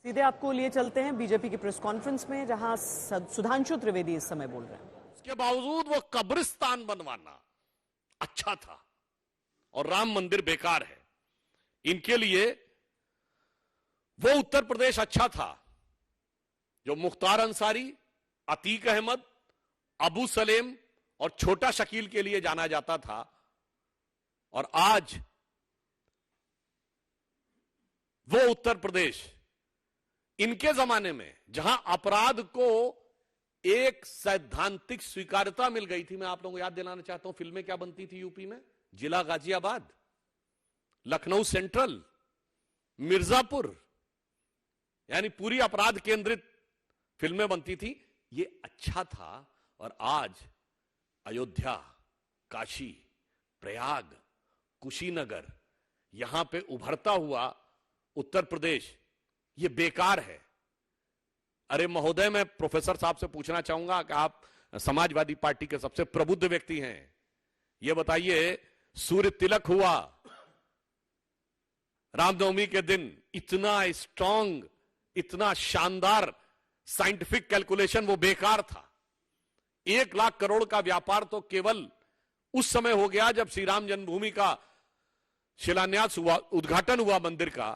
सीधे आपको लिए चलते हैं बीजेपी की प्रेस कॉन्फ्रेंस में, जहां सुधांशु त्रिवेदी इस समय बोल रहे हैं। इसके बावजूद वो कब्रिस्तान बनवाना अच्छा था और राम मंदिर बेकार है, इनके लिए वो उत्तर प्रदेश अच्छा था जो मुख्तार अंसारी, अतीक अहमद, अबू सलेम और छोटा शकील के लिए जाना जाता था। और आज वो उत्तर प्रदेश इनके जमाने में जहां अपराध को एक सैद्धांतिक स्वीकार्यता मिल गई थी। मैं आप लोगों को याद दिलाना चाहता हूं, फिल्में क्या बनती थी यूपी में? जिला गाजियाबाद, लखनऊ सेंट्रल, मिर्जापुर, यानी पूरी अपराध केंद्रित फिल्में बनती थी। ये अच्छा था। और आज अयोध्या, काशी, प्रयाग, कुशीनगर, यहां पे उभरता हुआ उत्तर प्रदेश ये बेकार है। अरे महोदय, मैं प्रोफेसर साहब से पूछना चाहूंगा कि आप समाजवादी पार्टी के सबसे प्रबुद्ध व्यक्ति हैं, ये बताइए, सूर्य तिलक हुआ रामनवमी के दिन, इतना स्ट्रांग, इतना शानदार साइंटिफिक कैलकुलेशन, वो बेकार था। 1 लाख करोड़ का व्यापार तो केवल उस समय हो गया जब श्री राम जन्मभूमि का शिलान्यास हुआ, उद्घाटन हुआ मंदिर का,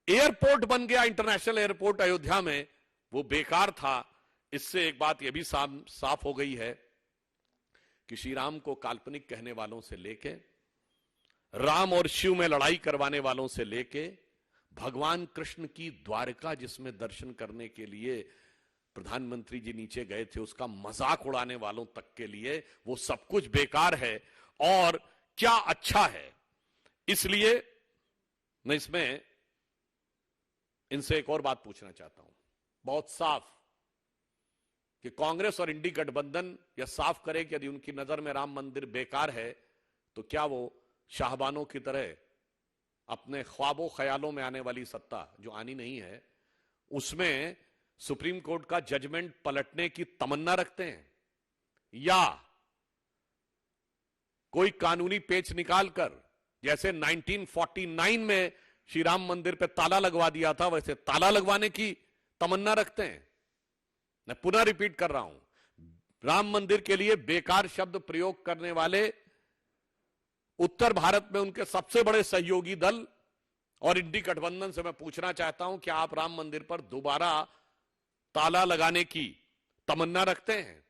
एयरपोर्ट बन गया, इंटरनेशनल एयरपोर्ट अयोध्या में, वो बेकार था। इससे एक बात यह भी साफ हो गई है कि श्री राम को काल्पनिक कहने वालों से लेके, राम और शिव में लड़ाई करवाने वालों से लेके, भगवान कृष्ण की द्वारका जिसमें दर्शन करने के लिए प्रधानमंत्री जी नीचे गए थे, उसका मजाक उड़ाने वालों तक के लिए वो सब कुछ बेकार है। और क्या अच्छा है? इसलिए मैं इसमें इनसे एक और बात पूछना चाहता हूं, बहुत साफ, कि कांग्रेस और इंडी गठबंधन यह साफ करे कि यदि उनकी नजर में राम मंदिर बेकार है तो क्या वो शाहबानों की तरह अपने ख्वाबों ख्यालों में आने वाली सत्ता, जो आनी नहीं है, उसमें सुप्रीम कोर्ट का जजमेंट पलटने की तमन्ना रखते हैं, या कोई कानूनी पेच निकालकर जैसे 1949 में श्री राम मंदिर पे ताला लगवा दिया था, वैसे ताला लगवाने की तमन्ना रखते हैं? मैं पुनः रिपीट कर रहा हूं, राम मंदिर के लिए बेकार शब्द प्रयोग करने वाले उत्तर भारत में उनके सबसे बड़े सहयोगी दल और इंडी गठबंधन से मैं पूछना चाहता हूं कि आप राम मंदिर पर दोबारा ताला लगाने की तमन्ना रखते हैं?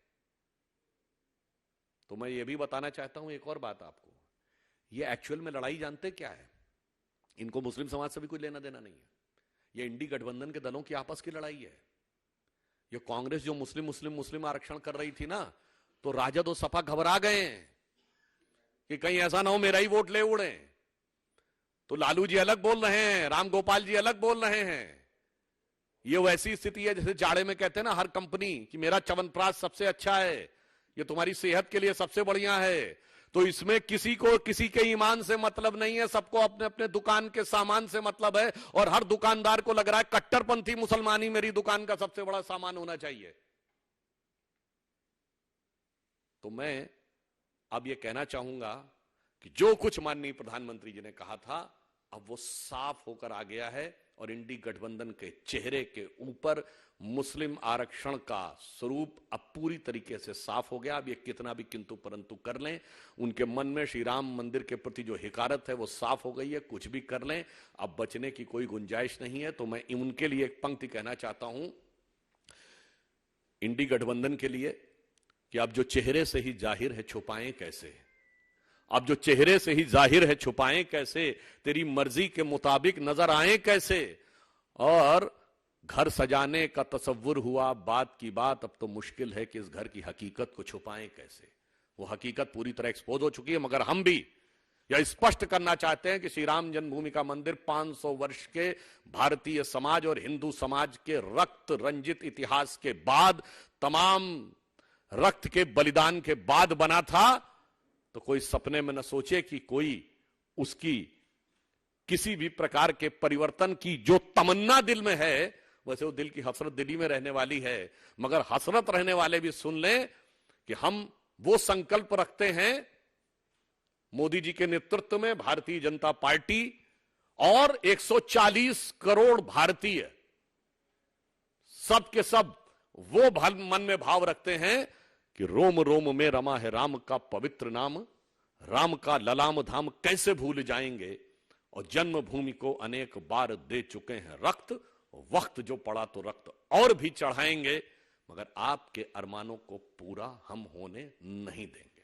तो मैं ये भी बताना चाहता हूं एक और बात आपको, ये एक्चुअल में लड़ाई जानते क्या है? इनको मुस्लिम समाज से भी कोई लेना देना नहीं है। ये इंडी गठबंधन के दलों की आपस की लड़ाई है। ये कांग्रेस जो मुस्लिम आरक्षण कर रही थी ना, तो राजद और सपा घबरा गए हैं कि कहीं ऐसा ना हो मेरा ही वोट ले उड़े। तो लालू जी अलग बोल रहे हैं, राम गोपाल जी अलग बोल रहे हैं। ये वैसी स्थिति है जैसे जाड़े में कहते हैं ना हर कंपनी कि मेरा च्यवनप्राश सबसे अच्छा है, ये तुम्हारी सेहत के लिए सबसे बढ़िया है। तो इसमें किसी को किसी के ईमान से मतलब नहीं है, सबको अपने अपने दुकान के सामान से मतलब है। और हर दुकानदार को लग रहा है कट्टरपंथी मुसलमान ही मेरी दुकान का सबसे बड़ा सामान होना चाहिए। तो मैं अब यह कहना चाहूंगा कि जो कुछ माननीय प्रधानमंत्री जी ने कहा था, अब वो साफ होकर आ गया है और इंडी गठबंधन के चेहरे के ऊपर मुस्लिम आरक्षण का स्वरूप अब पूरी तरीके से साफ हो गया। अब ये कितना भी किंतु परंतु कर लें, उनके मन में श्री राम मंदिर के प्रति जो हिकारत है वो साफ हो गई है। कुछ भी कर लें, अब बचने की कोई गुंजाइश नहीं है। तो मैं उनके लिए एक पंक्ति कहना चाहता हूं, इंडी गठबंधन के लिए, कि अब जो चेहरे से ही जाहिर है छुपाएं कैसे, अब जो चेहरे से ही जाहिर है छुपाएं कैसे, तेरी मर्जी के मुताबिक नजर आए कैसे। और घर सजाने का तसव्वुर हुआ बात की बात, अब तो मुश्किल है कि इस घर की हकीकत को छुपाएं कैसे। वो हकीकत पूरी तरह एक्सपोज हो चुकी है। मगर हम भी यह स्पष्ट करना चाहते हैं कि श्री राम जन्मभूमि का मंदिर 500 वर्ष के भारतीय समाज और हिंदू समाज के रक्त रंजित इतिहास के बाद, तमाम रक्त के बलिदान के बाद बना था। तो कोई सपने में न सोचे कि कोई उसकी किसी भी प्रकार के परिवर्तन की जो तमन्ना दिल में है, वैसे वो दिल की हसरत दिल्ली में रहने वाली है। मगर हसरत रहने वाले भी सुन लें कि हम वो संकल्प रखते हैं मोदी जी के नेतृत्व में भारतीय जनता पार्टी और 140 करोड़ भारतीय सब के सब वो मन में भाव रखते हैं कि रोम रोम में रमा है राम का पवित्र नाम, राम का ललाम धाम कैसे भूल जाएंगे, और जन्मभूमि को अनेक बार दे चुके हैं रक्त, वक्त जो पड़ा तो रक्त और भी चढ़ाएंगे, मगर आपके अरमानों को पूरा हम होने नहीं देंगे।